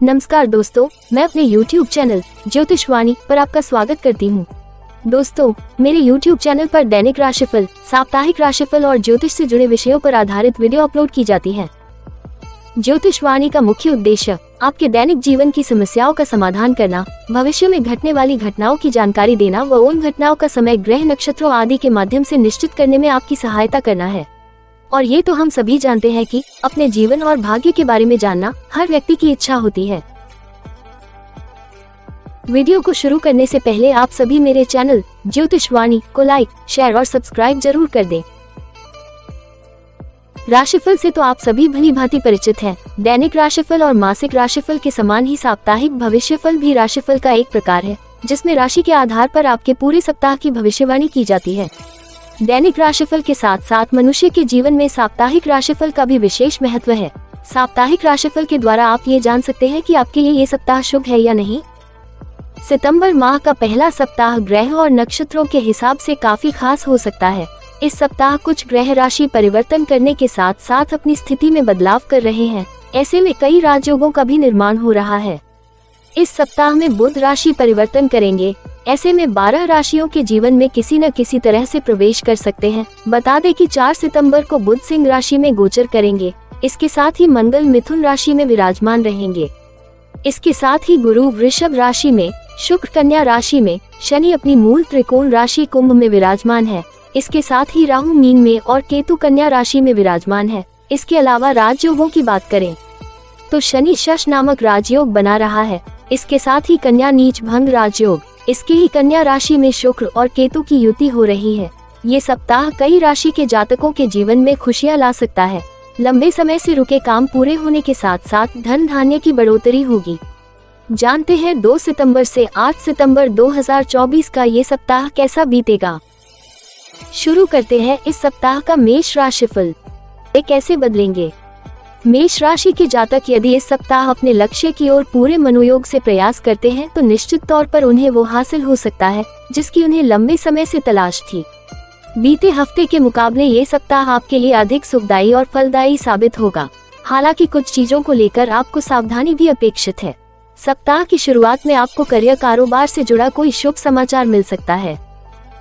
नमस्कार दोस्तों, मैं अपने YouTube चैनल ज्योतिषवाणी पर आपका स्वागत करती हूँ। दोस्तों, मेरे YouTube चैनल पर दैनिक राशिफल, साप्ताहिक राशिफल और ज्योतिष से जुड़े विषयों पर आधारित वीडियो अपलोड की जाती है। ज्योतिषवाणी का मुख्य उद्देश्य आपके दैनिक जीवन की समस्याओं का समाधान करना, भविष्य में घटने वाली घटनाओं की जानकारी देना व उन घटनाओं का समय, ग्रह, नक्षत्रों आदि के माध्यम से निश्चित करने में आपकी सहायता करना है। और ये तो हम सभी जानते हैं कि अपने जीवन और भाग्य के बारे में जानना हर व्यक्ति की इच्छा होती है। वीडियो को शुरू करने से पहले आप सभी मेरे चैनल ज्योतिषवाणी को लाइक, शेयर और सब्सक्राइब जरूर कर दें। राशिफल से तो आप सभी भली भांति परिचित हैं। दैनिक राशिफल और मासिक राशिफल के समान ही साप्ताहिक भविष्यफल भी राशिफल का एक प्रकार है, जिसमें राशि के आधार पर आपके पूरे सप्ताह की भविष्यवाणी की जाती है। दैनिक राशिफल के साथ साथ मनुष्य के जीवन में साप्ताहिक राशिफल का भी विशेष महत्व है। साप्ताहिक राशिफल के द्वारा आप ये जान सकते हैं कि आपके लिए ये सप्ताह शुभ है या नहीं। सितंबर माह का पहला सप्ताह ग्रह और नक्षत्रों के हिसाब से काफी खास हो सकता है। इस सप्ताह कुछ ग्रह राशि परिवर्तन करने के साथ साथ अपनी स्थिति में बदलाव कर रहे हैं। ऐसे में कई राजयोगों का भी निर्माण हो रहा है। इस सप्ताह में बुध राशि परिवर्तन करेंगे। ऐसे में 12 राशियों के जीवन में किसी न किसी तरह से प्रवेश कर सकते हैं। बता दें कि 4 सितंबर को बुध सिंह राशि में गोचर करेंगे। इसके साथ ही मंगल मिथुन राशि में विराजमान रहेंगे। इसके साथ ही गुरु वृषभ राशि में, शुक्र कन्या राशि में, शनि अपनी मूल त्रिकोण राशि कुंभ में विराजमान है। इसके साथ ही राहु मीन में और केतु कन्या राशि में विराजमान है। इसके अलावा राजयोगों की बात करें तो शनि शश नामक राजयोग बना रहा है। इसके साथ ही कन्या नीच भंग राजयोग, इसके ही कन्या राशि में शुक्र और केतु की युति हो रही है। ये सप्ताह कई राशि के जातकों के जीवन में खुशियां ला सकता है। लंबे समय से रुके काम पूरे होने के साथ साथ धन धान्य की बढ़ोतरी होगी। जानते हैं 2 सितंबर से 8 सितंबर 2024 का ये सप्ताह कैसा बीतेगा। शुरू करते हैं इस सप्ताह का मेष राशिफल। ये कैसे बदलेंगे। मेष राशि के जातक यदि इस सप्ताह अपने लक्ष्य की ओर पूरे मनोयोग से प्रयास करते हैं तो निश्चित तौर पर उन्हें वो हासिल हो सकता है जिसकी उन्हें लंबे समय से तलाश थी। बीते हफ्ते के मुकाबले ये सप्ताह आपके लिए अधिक सुखदायी और फलदायी साबित होगा। हालांकि कुछ चीजों को लेकर आपको सावधानी भी अपेक्षित है। सप्ताह की शुरुआत में आपको करियर, कारोबार से जुड़ा कोई शुभ समाचार मिल सकता है।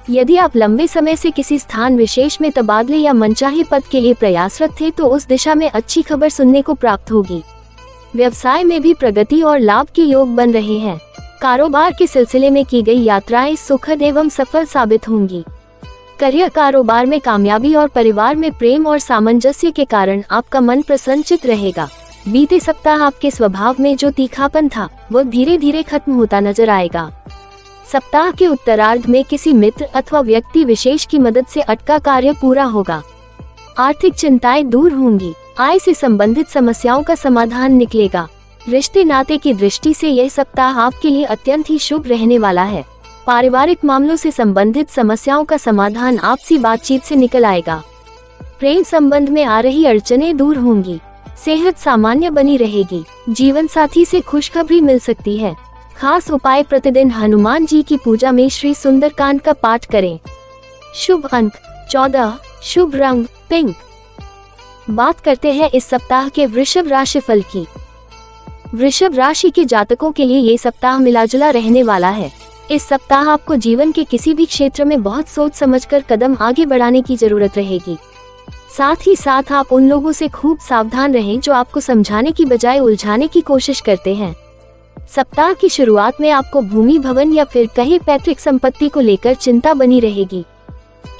यदि आप लंबे समय से किसी स्थान विशेष में तबादले या मनचाहे पद के लिए प्रयासरत थे तो उस दिशा में अच्छी खबर सुनने को प्राप्त होगी। व्यवसाय में भी प्रगति और लाभ के योग बन रहे हैं। कारोबार के सिलसिले में की गई यात्राएं सुखद एवं सफल साबित होंगी। करियर, कारोबार में कामयाबी और परिवार में प्रेम और सामंजस्य के कारण आपका मन प्रसन्नचित रहेगा। बीते सप्ताह आपके स्वभाव में जो तीखापन था वो धीरे धीरे खत्म होता नजर आएगा। सप्ताह के उत्तरार्ध में किसी मित्र अथवा व्यक्ति विशेष की मदद से अटका कार्य पूरा होगा। आर्थिक चिंताएं दूर होंगी। आय से संबंधित समस्याओं का समाधान निकलेगा। रिश्ते नाते की दृष्टि से यह सप्ताह आपके लिए अत्यंत ही शुभ रहने वाला है। पारिवारिक मामलों से संबंधित समस्याओं का समाधान आपसी बातचीत से निकल आएगा। प्रेम संबंध में आ रही अड़चनें दूर होंगी। सेहत सामान्य बनी रहेगी। जीवन साथी से खुशखबरी मिल सकती है। खास उपाय, प्रतिदिन हनुमान जी की पूजा में श्री सुंदरकांड का पाठ करें। शुभ अंक 14, शुभ रंग पिंक। बात करते हैं इस सप्ताह के वृषभ राशिफल की। वृषभ राशि के जातकों के लिए ये सप्ताह मिलाजुला रहने वाला है। इस सप्ताह आपको जीवन के किसी भी क्षेत्र में बहुत सोच समझकर कदम आगे बढ़ाने की जरूरत रहेगी। साथ ही साथ आप उन लोगों से खूब सावधान रहें जो आपको समझाने की बजाय उलझाने की कोशिश करते हैं। सप्ताह की शुरुआत में आपको भूमि, भवन या फिर कहीं पैतृक संपत्ति को लेकर चिंता बनी रहेगी।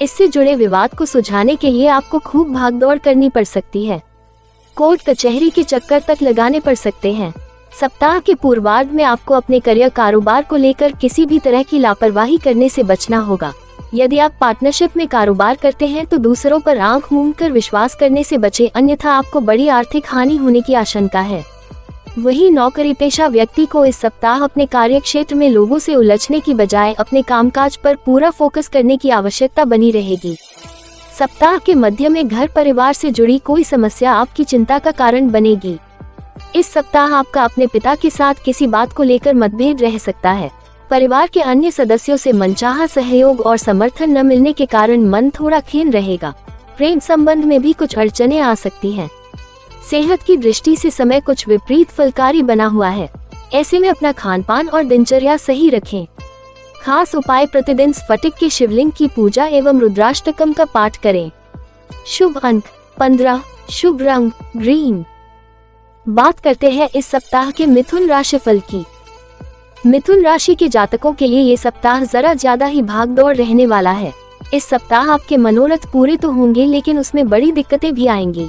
इससे जुड़े विवाद को सुलझाने के लिए आपको खूब भागदौड़ करनी पड़ सकती है। कोर्ट कचहरी के चक्कर तक लगाने पड़ सकते हैं। सप्ताह के पूर्वार्ध में आपको अपने करियर, कारोबार को लेकर किसी भी तरह की लापरवाही करने से बचना होगा। यदि आप पार्टनरशिप में कारोबार करते हैं तो दूसरों पर आंख मूंद कर विश्वास करने से बचें, अन्यथा आपको बड़ी आर्थिक हानि होने की आशंका है। वही नौकरी पेशा व्यक्ति को इस सप्ताह अपने कार्य क्षेत्र में लोगों से उलझने की बजाय अपने कामकाज पर पूरा फोकस करने की आवश्यकता बनी रहेगी। सप्ताह के मध्य में घर परिवार से जुड़ी कोई समस्या आपकी चिंता का कारण बनेगी। इस सप्ताह आपका अपने पिता के साथ किसी बात को लेकर मतभेद रह सकता है। परिवार के अन्य सदस्यों से मनचाहा सहयोग और समर्थन न मिलने के कारण मन थोड़ा खीन रहेगा। प्रेम संबंध में भी कुछ अड़चनें आ सकती हैं। सेहत की दृष्टि से समय कुछ विपरीत फलकारी बना हुआ है। ऐसे में अपना खान पान और दिनचर्या सही रखें। खास उपाय, प्रतिदिन स्फटिक के शिवलिंग की पूजा एवं रुद्राष्टकम का पाठ करें। शुभ अंक 15, शुभ रंग ग्रीन। बात करते हैं इस सप्ताह के मिथुन राशिफल की। मिथुन राशि के जातकों के लिए ये सप्ताह जरा ज्यादा ही भागदौड़ रहने वाला है। इस सप्ताह आपके मनोरथ पूरे तो होंगे, लेकिन उसमें बड़ी दिक्कतें भी आएंगी।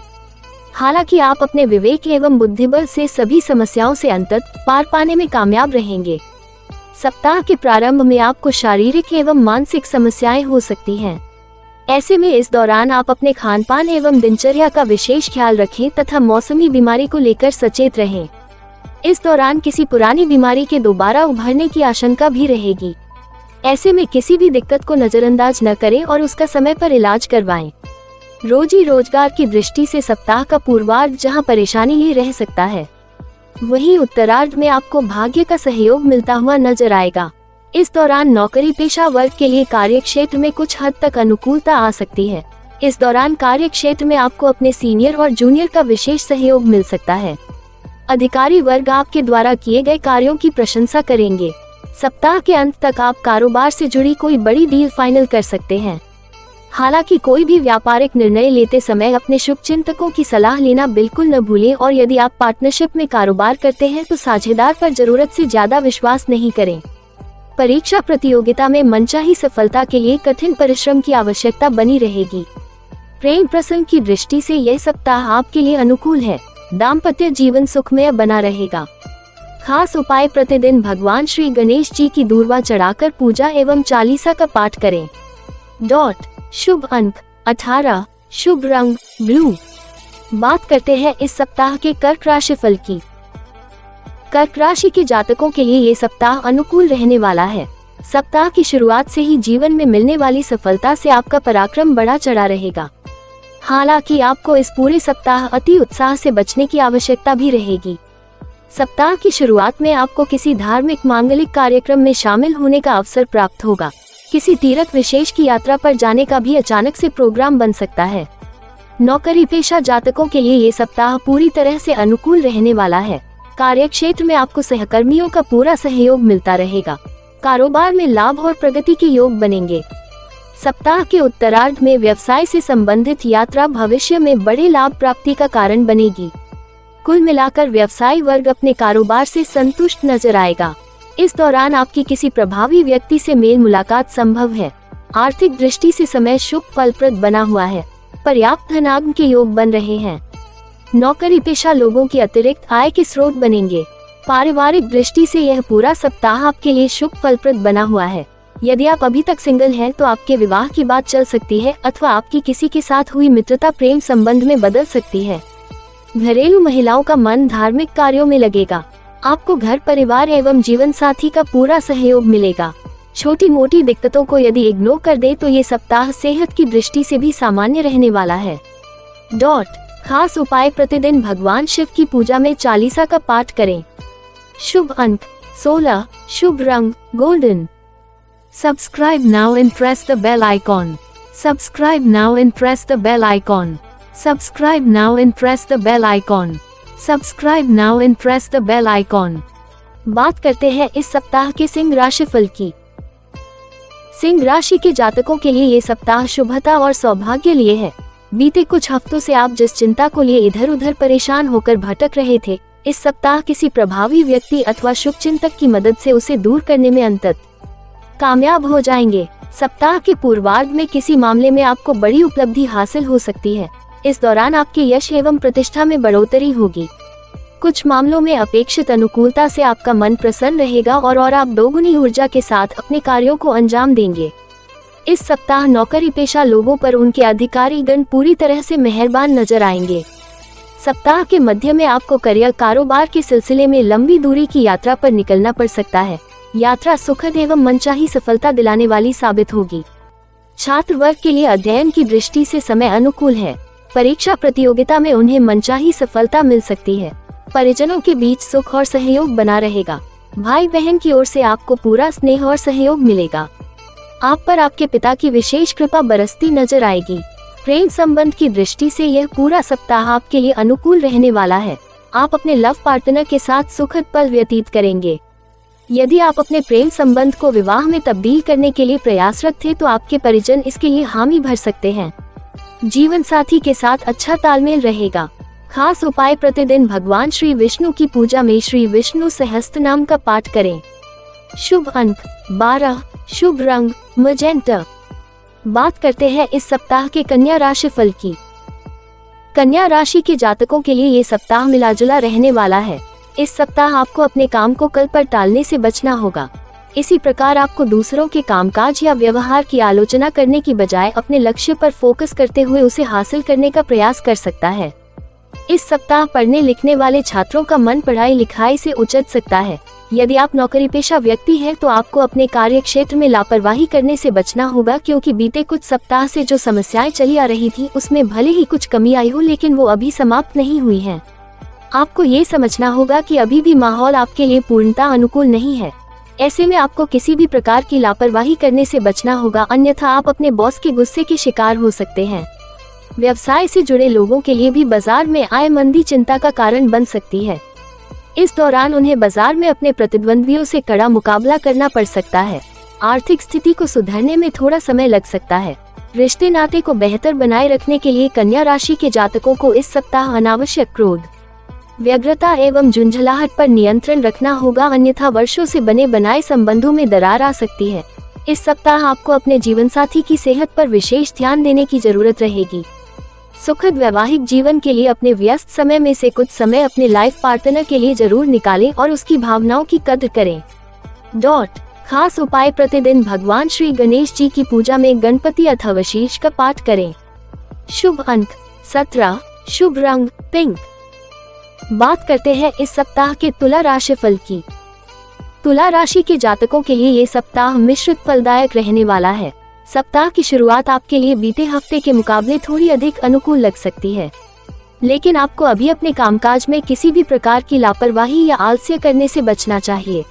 हालांकि आप अपने विवेक एवं बुद्धिबल से सभी समस्याओं से अंततः पार पाने में कामयाब रहेंगे। सप्ताह के प्रारंभ में आपको शारीरिक एवं मानसिक समस्याएं हो सकती हैं। ऐसे में इस दौरान आप अपने खान पान एवं दिनचर्या का विशेष ख्याल रखें तथा मौसमी बीमारी को लेकर सचेत रहें। इस दौरान किसी पुरानी बीमारी के दोबारा उभरने की आशंका भी रहेगी। ऐसे में किसी भी दिक्कत को नजरअंदाज न करें और उसका समय पर इलाज करवाएं। रोजी रोजगार की दृष्टि से सप्ताह का पूर्वार्ध जहां परेशानी ही रह सकता है, वहीं उत्तरार्ध में आपको भाग्य का सहयोग मिलता हुआ नजर आएगा। इस दौरान नौकरी पेशा वर्ग के लिए कार्यक्षेत्र में कुछ हद तक अनुकूलता आ सकती है। इस दौरान कार्यक्षेत्र में आपको अपने सीनियर और जूनियर का विशेष सहयोग मिल सकता है। अधिकारी वर्ग आपके द्वारा किए गए कार्यों की प्रशंसा करेंगे। सप्ताह के अंत तक आप कारोबार से जुड़ी कोई बड़ी डील फाइनल कर सकते हैं। हालांकि कोई भी व्यापारिक निर्णय लेते समय अपने शुभचिंतकों की सलाह लेना बिल्कुल न भूलें और यदि आप पार्टनरशिप में कारोबार करते हैं तो साझेदार पर जरूरत से ज्यादा विश्वास नहीं करें। परीक्षा प्रतियोगिता में मनचाही सफलता के लिए कठिन परिश्रम की आवश्यकता बनी रहेगी। प्रेम प्रसंग की दृष्टि से यह सप्ताह आपके लिए अनुकूल है। दाम्पत्य जीवन सुखमय बना रहेगा। खास उपाय, प्रतिदिन भगवान श्री गणेश जी की दूर्वा चढ़ाकर पूजा एवं चालीसा का पाठ करें। शुभ अंक 18, शुभ रंग ब्लू। बात करते हैं इस सप्ताह के कर्क राशिफल की। कर्क राशि के जातकों के लिए ये सप्ताह अनुकूल रहने वाला है। सप्ताह की शुरुआत से ही जीवन में मिलने वाली सफलता से आपका पराक्रम बढ़ा चढ़ा रहेगा। हालांकि आपको इस पूरे सप्ताह अति उत्साह से बचने की आवश्यकता भी रहेगी। सप्ताह की शुरुआत में आपको किसी धार्मिक मांगलिक कार्यक्रम में शामिल होने का अवसर प्राप्त होगा। किसी तीर्थ विशेष की यात्रा पर जाने का भी अचानक से प्रोग्राम बन सकता है। नौकरी पेशा जातकों के लिए ये सप्ताह पूरी तरह से अनुकूल रहने वाला है। कार्यक्षेत्र में आपको सहकर्मियों का पूरा सहयोग मिलता रहेगा। कारोबार में लाभ और प्रगति के योग बनेंगे। सप्ताह के उत्तरार्ध में व्यवसाय से संबंधित यात्रा भविष्य में बड़े लाभ प्राप्ति का कारण बनेगी। कुल मिलाकर व्यवसायी वर्ग अपने कारोबार से संतुष्ट नजर आएगा। इस दौरान आपकी किसी प्रभावी व्यक्ति से मेल मुलाकात संभव है। आर्थिक दृष्टि से समय शुभ फलप्रद बना हुआ है। पर्याप्त धनागम के योग बन रहे हैं। नौकरी पेशा लोगों की अतिरिक्त आय के स्रोत बनेंगे। पारिवारिक दृष्टि से यह पूरा सप्ताह आपके लिए शुभ फलप्रद बना हुआ है। यदि आप अभी तक सिंगल हैं तो आपके विवाह की बात चल सकती है अथवा आपकी किसी के साथ हुई मित्रता प्रेम संबंध में बदल सकती है। घरेलू महिलाओं का मन धार्मिक कार्यों में लगेगा। आपको घर परिवार एवं जीवन साथी का पूरा सहयोग मिलेगा। छोटी मोटी दिक्कतों को यदि इग्नोर कर दे तो ये सप्ताह सेहत की दृष्टि से भी सामान्य रहने वाला है। खास उपाय, प्रतिदिन भगवान शिव की पूजा में चालीसा का पाठ करें। शुभ अंक 16, शुभ रंग golden. Subscribe now and press the bell icon. Subscribe now and press the bell icon. Subscribe now and press the bell icon. Subscribe now and press the bell icon. बात करते हैं इस सप्ताह के सिंह राशिफल की। सिंह राशि के जातकों के लिए ये सप्ताह शुभता और सौभाग्य लिए है। बीते कुछ हफ्तों से आप जिस चिंता को लिए इधर उधर परेशान होकर भटक रहे थे, इस सप्ताह किसी प्रभावी व्यक्ति अथवा शुभचिंतक की मदद से उसे दूर करने में अंततः कामयाब हो जाएंगे। सप्ताह के पूर्वार्ध में किसी मामले में आपको बड़ी उपलब्धि हासिल हो सकती है। इस दौरान आपके यश एवं प्रतिष्ठा में बढ़ोतरी होगी। कुछ मामलों में अपेक्षित अनुकूलता से आपका मन प्रसन्न रहेगा और आप दोगुनी ऊर्जा के साथ अपने कार्यों को अंजाम देंगे। इस सप्ताह नौकरी पेशा लोगों पर उनके अधिकारीगण पूरी तरह से मेहरबान नजर आएंगे। सप्ताह के मध्य में आपको करियर कारोबार के सिलसिले में लंबी दूरी की यात्रा पर निकलना पड़ सकता है। यात्रा सुखद एवं मनचाही सफलता दिलाने वाली साबित होगी। छात्र वर्ग के लिए अध्ययन की दृष्टि से समय अनुकूल है। परीक्षा प्रतियोगिता में उन्हें मनचाही सफलता मिल सकती है। परिजनों के बीच सुख और सहयोग बना रहेगा। भाई बहन की ओर से आपको पूरा स्नेह और सहयोग मिलेगा। आप पर आपके पिता की विशेष कृपा बरसती नजर आएगी। प्रेम संबंध की दृष्टि से यह पूरा सप्ताह आपके लिए अनुकूल रहने वाला है। आप अपने लव पार्टनर के साथ सुखद पल व्यतीत करेंगे। यदि आप अपने प्रेम संबंध को विवाह में तब्दील करने के लिए प्रयासरत थे तो आपके परिजन इसके लिए हामी भर सकते हैं। जीवन साथी के साथ अच्छा तालमेल रहेगा। खास उपाय, प्रतिदिन भगवान श्री विष्णु की पूजा में श्री विष्णु सहस्त्रनाम का पाठ करें। शुभ अंक 12, शुभ रंग मजेंटा। बात करते हैं इस सप्ताह के कन्या राशि फल की। कन्या राशि के जातकों के लिए ये सप्ताह मिलाजुला रहने वाला है। इस सप्ताह आपको अपने काम को कल पर टालने से बचना होगा। इसी प्रकार आपको दूसरों के कामकाज या व्यवहार की आलोचना करने की बजाय अपने लक्ष्य पर फोकस करते हुए उसे हासिल करने का प्रयास कर सकता है। इस सप्ताह पढ़ने लिखने वाले छात्रों का मन पढ़ाई लिखाई से उचट सकता है। यदि आप नौकरी पेशा व्यक्ति हैं तो आपको अपने कार्य क्षेत्र में लापरवाही करने से बचना होगा, क्योंकि बीते कुछ सप्ताह से जो समस्याएं चली आ रही थी उसमें भले ही कुछ कमी आई हो, लेकिन वो अभी समाप्त नहीं हुई हैं। आपको ये समझना होगा कि अभी भी माहौल आपके लिए पूर्णतः अनुकूल नहीं है। ऐसे में आपको किसी भी प्रकार की लापरवाही करने से बचना होगा, अन्यथा आप अपने बॉस के गुस्से के शिकार हो सकते हैं। व्यवसाय से जुड़े लोगों के लिए भी बाजार में आय मंदी चिंता का कारण बन सकती है। इस दौरान उन्हें बाजार में अपने प्रतिद्वंद्वियों से कड़ा मुकाबला करना पड़ सकता है। आर्थिक स्थिति को सुधारने में थोड़ा समय लग सकता है। रिश्ते नाते को बेहतर बनाए रखने के लिए कन्या राशि के जातकों को इस सप्ताह अनावश्यक क्रोध, व्यग्रता एवं झुंझलाहट पर नियंत्रण रखना होगा, अन्यथा वर्षों से बने बनाए संबंधों में दरार आ सकती है। इस सप्ताह आपको अपने जीवनसाथी की सेहत पर विशेष ध्यान देने की जरूरत रहेगी। सुखद वैवाहिक जीवन के लिए अपने व्यस्त समय में से कुछ समय अपने लाइफ पार्टनर के लिए जरूर निकालें और उसकी भावनाओं की कद्र करें। खास उपाय, प्रतिदिन भगवान श्री गणेश जी की पूजा में गणपति अथवा शीर्ष का पाठ करें। शुभ अंक 17, शुभ रंग पिंक। बात करते हैं इस सप्ताह के तुला राशि फल की। तुला राशि के जातकों के लिए ये सप्ताह मिश्रित फलदायक रहने वाला है। सप्ताह की शुरुआत आपके लिए बीते हफ्ते के मुकाबले थोड़ी अधिक अनुकूल लग सकती है, लेकिन आपको अभी अपने कामकाज में किसी भी प्रकार की लापरवाही या आलस्य करने से बचना चाहिए।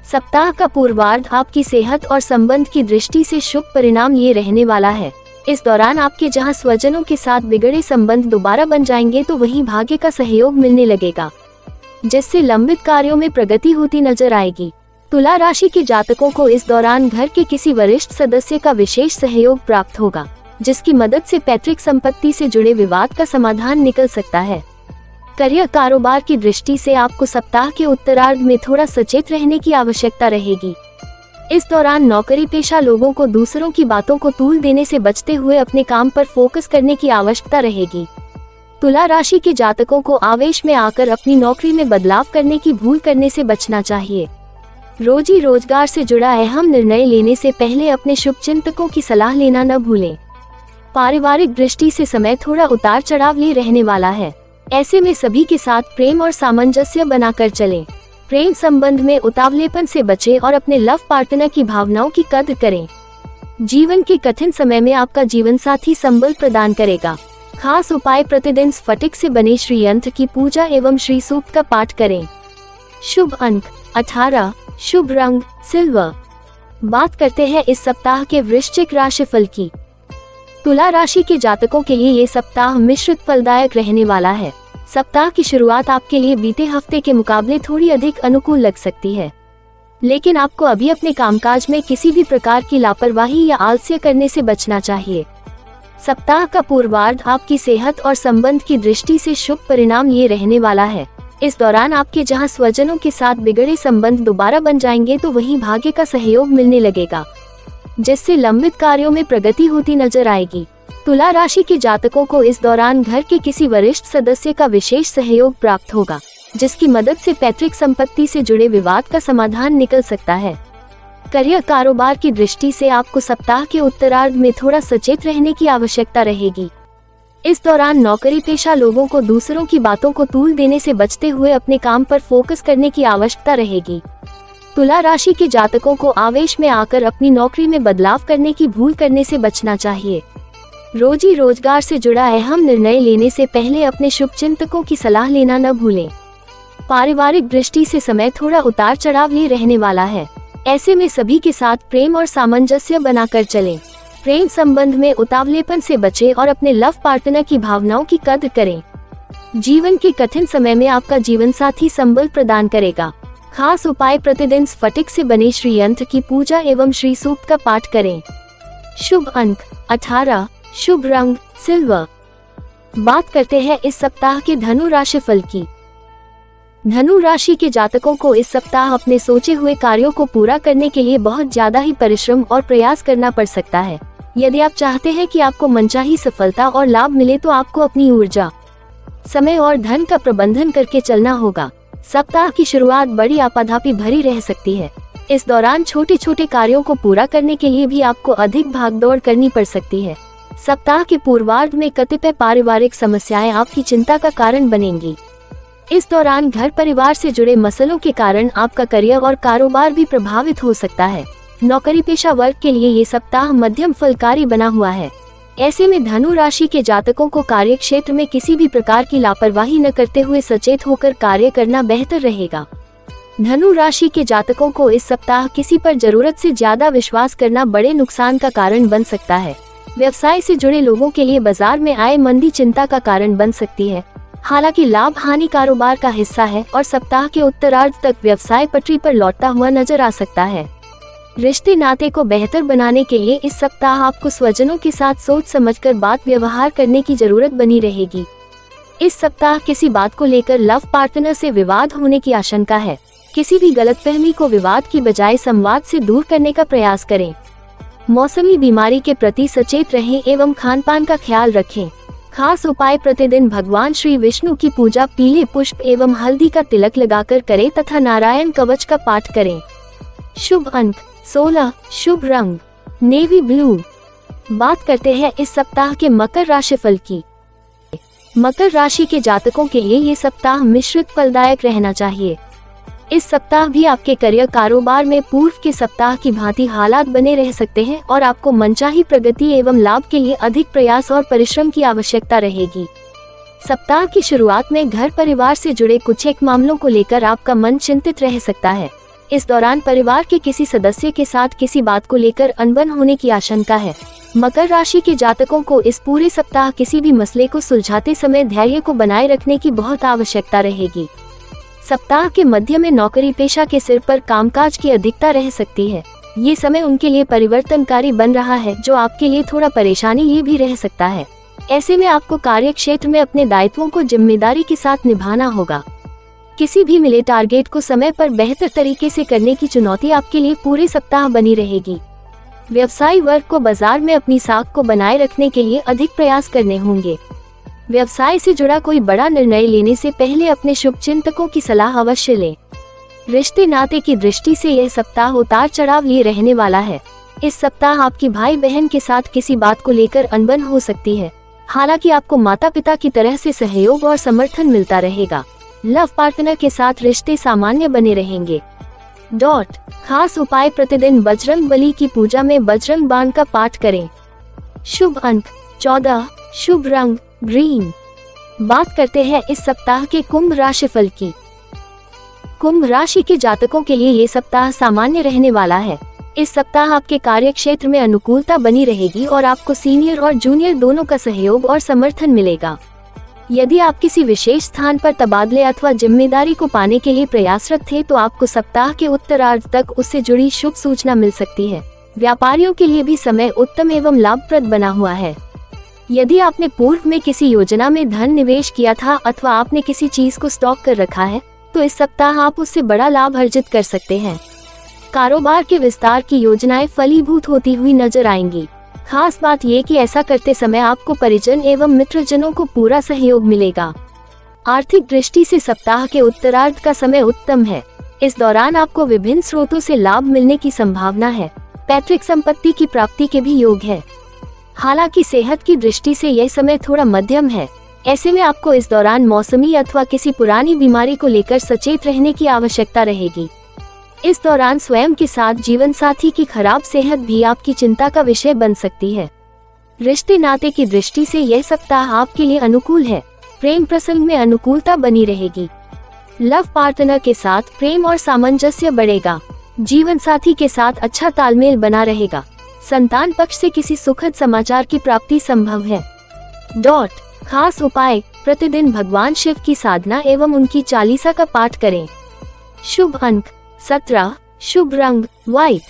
सप्ताह का पूर्वार्ध आपकी सेहत और संबंध की दृष्टि से शुभ परिणाम लिए रहने वाला है। इस दौरान आपके जहां स्वजनों के साथ बिगड़े संबंध दोबारा बन जाएंगे तो वहीं भाग्य का सहयोग मिलने लगेगा, जिससे लंबित कार्यों में प्रगति होती नजर आएगी। तुला राशि के जातकों को इस दौरान घर के किसी वरिष्ठ सदस्य का विशेष सहयोग प्राप्त होगा, जिसकी मदद से पैतृक संपत्ति से जुड़े विवाद का समाधान निकल सकता है। करियर कारोबार की दृष्टि से आपको सप्ताह के उत्तरार्ध में थोड़ा सचेत रहने की आवश्यकता रहेगी। इस दौरान नौकरी पेशा लोगों को दूसरों की बातों को तूल देने से बचते हुए अपने काम पर फोकस करने की आवश्यकता रहेगी। तुला राशि के जातकों को आवेश में आकर अपनी नौकरी में बदलाव करने की भूल करने से बचना चाहिए। रोजी रोजगार से जुड़ा अहम निर्णय लेने से पहले अपने शुभचिंतकों की सलाह लेना न भूलें। पारिवारिक दृष्टि से समय थोड़ा उतार चढ़ाव ले रहने वाला है। ऐसे में सभी के साथ प्रेम और सामंजस्य बनाकर चलें। प्रेम संबंध में उतावलेपन से बचें और अपने लव पार्टनर की भावनाओं की कद्र करें। जीवन के कठिन समय में आपका जीवन साथी संबल प्रदान करेगा। खास उपाय, प्रतिदिन स्फटिक से बने श्री यंत्र की पूजा एवं श्री सूक्त का पाठ करें। शुभ अंक 18, शुभ रंग सिल्वर। बात करते हैं इस सप्ताह के वृश्चिक राशि फल की। तुला राशि के जातकों के लिए ये सप्ताह मिश्रित फलदायक रहने वाला है। सप्ताह की शुरुआत आपके लिए बीते हफ्ते के मुकाबले थोड़ी अधिक अनुकूल लग सकती है, लेकिन आपको अभी अपने कामकाज में किसी भी प्रकार की लापरवाही या आलस्य करने से बचना चाहिए। सप्ताह का पूर्वार्ध आपकी सेहत और संबंध की दृष्टि से शुभ परिणाम लिए रहने वाला है। इस दौरान आपके जहां स्वजनों के साथ बिगड़े संबंध दोबारा बन जाएंगे तो वहीं भाग्य का सहयोग मिलने लगेगा, जिससे लंबित कार्यों में प्रगति होती नजर आएगी। तुला राशि के जातकों को इस दौरान घर के किसी वरिष्ठ सदस्य का विशेष सहयोग प्राप्त होगा, जिसकी मदद से पैतृक संपत्ति से जुड़े विवाद का समाधान निकल सकता है। करियर कारोबार की दृष्टि से आपको सप्ताह के उत्तरार्ध में थोड़ा सचेत रहने की आवश्यकता रहेगी। इस दौरान नौकरी पेशा लोगों को दूसरों की बातों को तूल देने से बचते हुए अपने काम पर फोकस करने की आवश्यकता रहेगी। तुला राशि के जातकों को आवेश में आकर अपनी नौकरी में बदलाव करने की भूल करने से बचना चाहिए। रोजी रोजगार से जुड़ा अहम निर्णय लेने से पहले अपने शुभचिंतकों की सलाह लेना न भूलें। पारिवारिक दृष्टि से समय थोड़ा उतार चढ़ाव ले रहने वाला है। ऐसे में सभी के साथ प्रेम और सामंजस्य बनाकर चलें। प्रेम संबंध में उतावलेपन से बचें और अपने लव पार्टनर की भावनाओं की कद्र करें। जीवन के कठिन समय में आपका जीवन साथी संबल प्रदान करेगा। खास उपाय, प्रतिदिन स्फटिक से बने श्री यंत्र की पूजा एवं श्री सूक्त का पाठ करें। शुभ अंक 18, शुभ रंग सिल्वर। बात करते हैं इस सप्ताह के धनु राशि फल की। धनु राशि के जातकों को इस सप्ताह अपने सोचे हुए कार्यों को पूरा करने के लिए बहुत ज्यादा ही परिश्रम और प्रयास करना पड़ सकता है। यदि आप चाहते हैं कि आपको मनचाही सफलता और लाभ मिले तो आपको अपनी ऊर्जा, समय और धन का प्रबंधन करके चलना होगा। सप्ताह की शुरुआत बड़ी आपाधापी भरी रह सकती है। इस दौरान छोटे छोटे कार्यों को पूरा करने के लिए भी आपको अधिक भागदौड़ करनी पड़ सकती है। सप्ताह के पूर्वार्ध में कतिपय पारिवारिक समस्याएं आपकी चिंता का कारण बनेंगी। इस दौरान घर परिवार से जुड़े मसलों के कारण आपका करियर और कारोबार भी प्रभावित हो सकता है। नौकरी पेशा वर्ग के लिए ये सप्ताह मध्यम फलकारी बना हुआ है। ऐसे में धनु राशि के जातकों को कार्य क्षेत्र में किसी भी प्रकार की लापरवाही न करते हुए सचेत होकर कार्य करना बेहतर रहेगा। धनु राशि के जातकों को इस सप्ताह किसी पर जरूरत से ज्यादा विश्वास करना बड़े नुकसान का कारण बन सकता है। व्यवसाय से जुड़े लोगों के लिए बाजार में आय मंदी चिंता का कारण बन सकती है। हालांकि लाभ हानि कारोबार का हिस्सा है और सप्ताह के उत्तरार्ध तक व्यवसाय पटरी पर लौटता हुआ नजर आ सकता है। रिश्ते नाते को बेहतर बनाने के लिए इस सप्ताह आपको स्वजनों के साथ सोच समझकर बात व्यवहार करने की जरूरत बनी रहेगी। इस सप्ताह किसी बात को लेकर लव पार्टनर से विवाद होने की आशंका है। किसी भी गलतफहमी को विवाद की बजाय संवाद से दूर करने का प्रयास करें। मौसमी बीमारी के प्रति सचेत रहें एवं खान पान का ख्याल रखें। खास उपाय, प्रतिदिन भगवान श्री विष्णु की पूजा पीले पुष्प एवं हल्दी का तिलक लगाकर करें तथा नारायण कवच का पाठ करें। शुभ अंक 16, शुभ रंग नेवी ब्लू। बात करते हैं इस सप्ताह के मकर राशि फल की। मकर राशि के जातकों के लिए ये सप्ताह मिश्रित फलदायक रहना चाहिए। इस सप्ताह भी आपके करियर कारोबार में पूर्व के सप्ताह की भांति हालात बने रह सकते हैं और आपको मनचाही प्रगति एवं लाभ के लिए अधिक प्रयास और परिश्रम की आवश्यकता रहेगी। सप्ताह की शुरुआत में घर परिवार से जुड़े कुछ एक मामलों को लेकर आपका मन चिंतित रह सकता है। इस दौरान परिवार के किसी सदस्य के साथ किसी बात को लेकर अनबन होने की आशंका है। मकर राशि के जातकों को इस पूरे सप्ताह किसी भी मसले को सुलझाते समय धैर्य को बनाए रखने की बहुत आवश्यकता रहेगी। सप्ताह के मध्य में नौकरी पेशा के सिर पर कामकाज की अधिकता रह सकती है। ये समय उनके लिए परिवर्तनकारी बन रहा है, जो आपके लिए थोड़ा परेशानी ये भी रह सकता है। ऐसे में आपको कार्य क्षेत्र में अपने दायित्वों को जिम्मेदारी के साथ निभाना होगा। किसी भी मिले टारगेट को समय पर बेहतर तरीके से करने की चुनौती आपके लिए पूरे सप्ताह बनी रहेगी। व्यवसायी वर्ग को बाजार में अपनी साख को बनाए रखने के लिए अधिक प्रयास करने होंगे। व्यवसाय से जुड़ा कोई बड़ा निर्णय लेने से पहले अपने शुभचिंतकों की सलाह अवश्य लें। रिश्ते नाते की दृष्टि से यह सप्ताह उतार चढ़ाव लिए रहने वाला है। इस सप्ताह आपकी भाई बहन के साथ किसी बात को लेकर अनबन हो सकती है। हालांकि आपको माता पिता की तरह से सहयोग और समर्थन मिलता रहेगा। लव पार्टनर के साथ रिश्ते सामान्य बने रहेंगे। खास उपाय, प्रतिदिन बजरंग बली की पूजा में बजरंग बाण का पाठ करें। शुभ अंक 14, शुभ रंग ग्रीन। बात करते हैं इस सप्ताह के कुंभ राशि फल की। कुंभ राशि के जातकों के लिए ये सप्ताह सामान्य रहने वाला है। इस सप्ताह आपके कार्य क्षेत्र में अनुकूलता बनी रहेगी और आपको सीनियर और जूनियर दोनों का सहयोग और समर्थन मिलेगा। यदि आप किसी विशेष स्थान पर तबादले अथवा जिम्मेदारी को पाने के लिए प्रयासरत थे तो आपको सप्ताह के उत्तरार्ध तक उससे जुड़ी शुभ सूचना मिल सकती है। व्यापारियों के लिए भी समय उत्तम एवं लाभप्रद बना हुआ है। यदि आपने पूर्व में किसी योजना में धन निवेश किया था अथवा आपने किसी चीज को स्टॉक कर रखा है तो इस सप्ताह आप उससे बड़ा लाभ अर्जित कर सकते हैं। कारोबार के विस्तार की योजनाएं फलीभूत होती हुई नजर आएंगी। खास बात ये कि ऐसा करते समय आपको परिजन एवं मित्रजनों को पूरा सहयोग मिलेगा। आर्थिक दृष्टि से सप्ताह के उत्तरार्ध का समय उत्तम है। इस दौरान आपको विभिन्न स्रोतों से लाभ मिलने की संभावना है। पैतृक संपत्ति की प्राप्ति के भी योग है। हालांकि सेहत की दृष्टि से यह समय थोड़ा मध्यम है। ऐसे में आपको इस दौरान मौसमी अथवा किसी पुरानी बीमारी को लेकर सचेत रहने की आवश्यकता रहेगी। इस दौरान स्वयं के साथ जीवन साथी की खराब सेहत भी आपकी चिंता का विषय बन सकती है। रिश्ते नाते की दृष्टि से यह सप्ताह आपके लिए अनुकूल है। प्रेम प्रसंग में अनुकूलता बनी रहेगी। लव पार्टनर के साथ प्रेम और सामंजस्य बढ़ेगा। जीवन साथी के साथ अच्छा तालमेल बना रहेगा। संतान पक्ष से किसी सुखद समाचार की प्राप्ति संभव है। खास उपाय, प्रतिदिन भगवान शिव की साधना एवं उनकी चालीसा का पाठ करें। शुभ अंक 17, शुभ रंग white.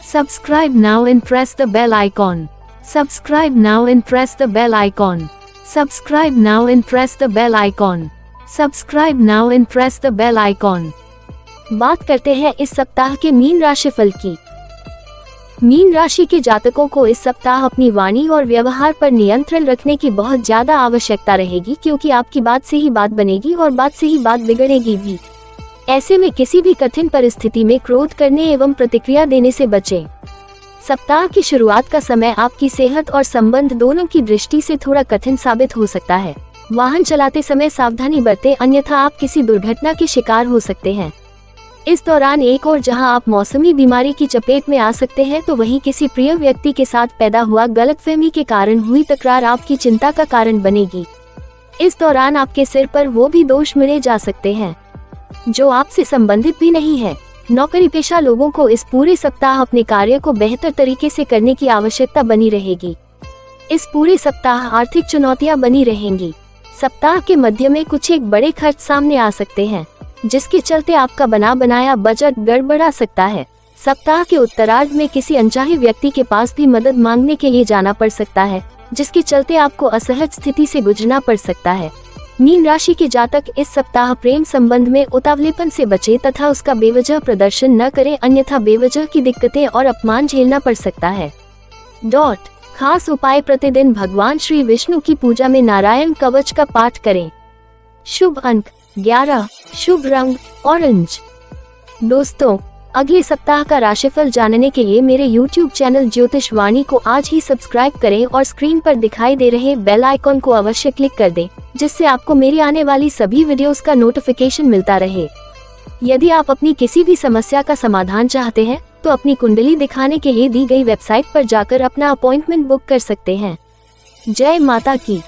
Subscribe now and press the bell icon. Subscribe now and press the bell icon. Subscribe now and press the bell icon. Subscribe now and press the bell icon. बात करते हैं इस सप्ताह के मीन राशिफल की। मीन राशि के जातकों को इस सप्ताह अपनी वाणी और व्यवहार पर नियंत्रण रखने की बहुत ज्यादा आवश्यकता रहेगी, क्योंकि आपकी बात से ही बात बनेगी और बात से ही बात बिगड़ेगी भी। ऐसे में किसी भी कठिन परिस्थिति में क्रोध करने एवं प्रतिक्रिया देने से बचें। सप्ताह की शुरुआत का समय आपकी सेहत और संबंध दोनों की दृष्टि से थोड़ा कठिन साबित हो सकता है। वाहन चलाते समय सावधानी बरतें, अन्यथा आप किसी दुर्घटना के शिकार हो सकते हैं। इस दौरान एक और जहां आप मौसमी बीमारी की चपेट में आ सकते हैं, तो वहीं किसी प्रिय व्यक्ति के साथ पैदा हुआ गलतफहमी के कारण हुई तकरार आपकी चिंता का कारण बनेगी। इस दौरान आपके सिर पर वो भी दोष मिले जा सकते हैं जो आपसे संबंधित भी नहीं है। नौकरी पेशा लोगों को इस पूरे सप्ताह अपने कार्य को बेहतर तरीके से करने की आवश्यकता बनी रहेगी। इस पूरे सप्ताह आर्थिक चुनौतियां बनी रहेंगी। सप्ताह के मध्य में कुछ एक बड़े खर्च सामने आ सकते हैं, जिसके चलते आपका बना बनाया बजट गड़बड़ा सकता है। सप्ताह के उत्तरार्ध में किसी अनचाहे व्यक्ति के पास भी मदद मांगने के लिए जाना पड़ सकता है, जिसके चलते आपको असहज स्थिति से गुजरना पड़ सकता है। मीन राशि के जातक इस सप्ताह प्रेम संबंध में उतावलेपन से बचें तथा उसका बेवजह प्रदर्शन न करें, अन्यथा बेवजह की दिक्कतें और अपमान झेलना पड़ सकता है। खास उपाय, प्रतिदिन भगवान श्री विष्णु की पूजा में नारायण कवच का पाठ करें। शुभ अंक 11, शुभ रंग ऑरेंज। दोस्तों, अगले सप्ताह का राशिफल जानने के लिए मेरे YouTube चैनल ज्योतिष वाणी को आज ही सब्सक्राइब करें और स्क्रीन पर दिखाई दे रहे बेल आइकॉन को अवश्य क्लिक कर दें, जिससे आपको मेरी आने वाली सभी वीडियोस का नोटिफिकेशन मिलता रहे। यदि आप अपनी किसी भी समस्या का समाधान चाहते हैं, तो अपनी कुंडली दिखाने के लिए दी गई वेबसाइट पर जाकर अपना अपॉइंटमेंट बुक कर सकते हैं। जय माता की।